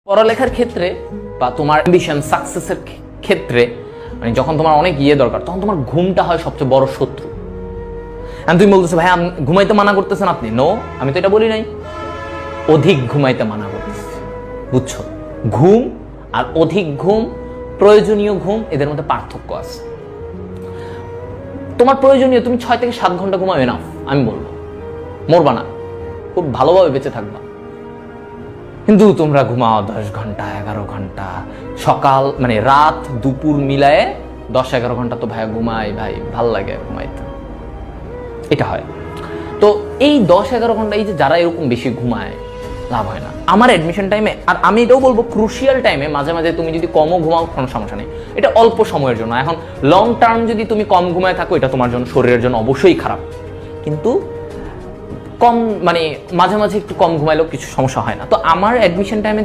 পড়ালেখার ক্ষেত্রে বা তোমার অ্যাম্বিশন সাকসেসের ক্ষেত্রে মানে যখন তোমার অনেক দরকার তখন তোমার ঘুমটা হয় সবচেয়ে বড় শত্রু। আর তুমি বলতেছো ভাই ঘুমাইতে মানা করতেছেন আপনি। নো, আমি তো এটা বলি নাই, অধিক ঘুমাইতে মানা করতেছি। বুঝছো? ঘুম আর অধিক ঘুম, প্রয়োজনীয় ঘুম, এদের মধ্যে পার্থক্য আছে। তোমার প্রয়োজনীয় তুমি 6 থেকে 7 ঘন্টা ঘুমাও এনাফ, আমি বলবো। মরবা না, খুব ভালোভাবে বেঁচে থাকবা। কিন্তু তোমরা ঘুমাও 10 ঘন্টা 11 ঘন্টা, সকাল মানে রাত দুপুর মিলায়ে 10-11 ঘন্টা তো ভাই ঘুমাই, ভাই ভাল লাগে ঘুমাইতে, এটা হয়। তো এই 10-11 ঘন্টা এই যে যারা এরকম বেশি ঘুমায় লাভ হয় না। আমার অ্যাডমিশন টাইমে, আর আমি এটাও বলবো ক্রুশিয়াল টাইমে মাঝে মাঝে তুমি যদি কমও ঘুমাও কোনো সমস্যা নেই, এটা অল্প সময়ের জন্য। এখন লং টার্ম যদি তুমি কম ঘুমায় থাকো এটা তোমার জন্য, শরীরের জন্য অবশ্যই খারাপ। কিন্তু কম মানে মাঝে মাঝে একটু কম ঘুমাইলেও কিছু সমস্যা হয় না। তো আমার অ্যাডমিশন টাইমে